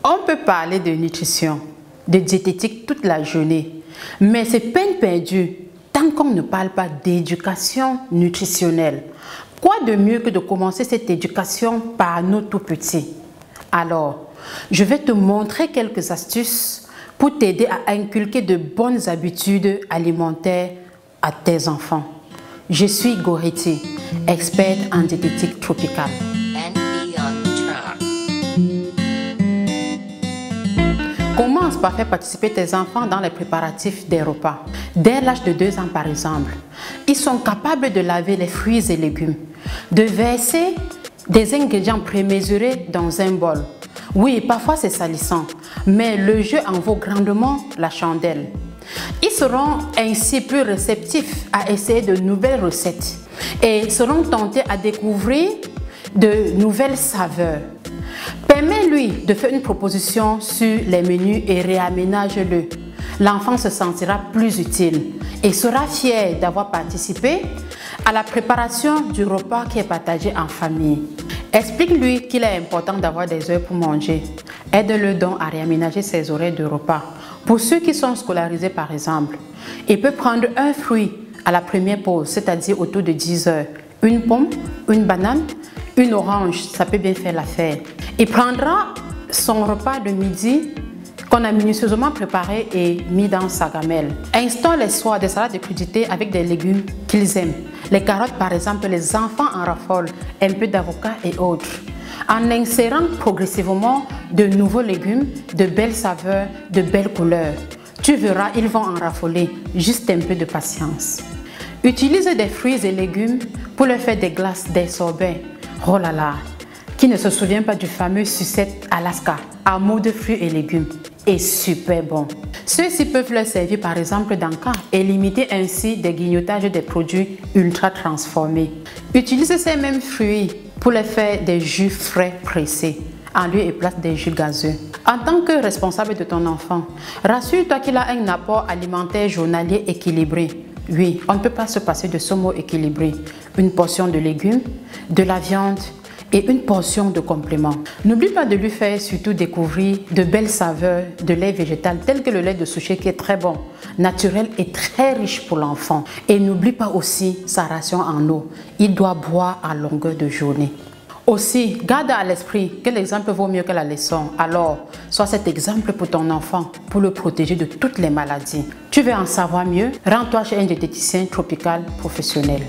On peut parler de nutrition, de diététique toute la journée, mais c'est peine perdue tant qu'on ne parle pas d'éducation nutritionnelle. Quoi de mieux que de commencer cette éducation par nous tout petits? Alors, je vais te montrer quelques astuces pour t'aider à inculquer de bonnes habitudes alimentaires à tes enfants. Je suis Goretti, experte en diététique tropicale. Commence par faire participer tes enfants dans les préparatifs des repas. Dès l'âge de 2 ans par exemple, ils sont capables de laver les fruits et légumes, de verser des ingrédients prémesurés dans un bol. Oui, parfois c'est salissant, mais le jeu en vaut grandement la chandelle. Ils seront ainsi plus réceptifs à essayer de nouvelles recettes et seront tentés à découvrir de nouvelles saveurs. Permets-lui de faire une proposition sur les menus et réaménage-le. L'enfant se sentira plus utile et sera fier d'avoir participé à la préparation du repas qui est partagé en famille. Explique-lui qu'il est important d'avoir des heures pour manger. Aide-le donc à réaménager ses horaires de repas. Pour ceux qui sont scolarisés par exemple, il peut prendre un fruit à la première pause, c'est-à-dire autour de 10 heures, une pomme, une banane, une orange, ça peut bien faire l'affaire. Il prendra son repas de midi qu'on a minutieusement préparé et mis dans sa gamelle. Instaure les soirs des salades de crudités avec des légumes qu'ils aiment. Les carottes par exemple, les enfants en raffolent, un peu d'avocat et autres. En insérant progressivement de nouveaux légumes, de belles saveurs, de belles couleurs. Tu verras, ils vont en raffoler, juste un peu de patience. Utilise des fruits et légumes pour leur faire des glaces, des sorbets. Oh là là, qui ne se souvient pas du fameux sucette Alaska à mode de fruits et légumes? Et super bon. Ceux-ci peuvent leur servir par exemple dans le cas et limiter ainsi des grignotages des produits ultra transformés. Utilise ces mêmes fruits pour les faire des jus frais pressés en lieu et place des jus gazeux. En tant que responsable de ton enfant, rassure-toi qu'il a un apport alimentaire journalier équilibré. Oui, on ne peut pas se passer de ce mot équilibré. Une portion de légumes, de la viande et une portion de compléments. N'oublie pas de lui faire surtout découvrir de belles saveurs de lait végétal tel que le lait de souchet qui est très bon, naturel et très riche pour l'enfant. Et n'oublie pas aussi sa ration en eau. Il doit boire à longueur de journée. Aussi, garde à l'esprit que l'exemple vaut mieux que la leçon. Alors, sois cet exemple pour ton enfant, pour le protéger de toutes les maladies. Tu veux en savoir mieux? Rends-toi chez un diététicien tropical professionnel.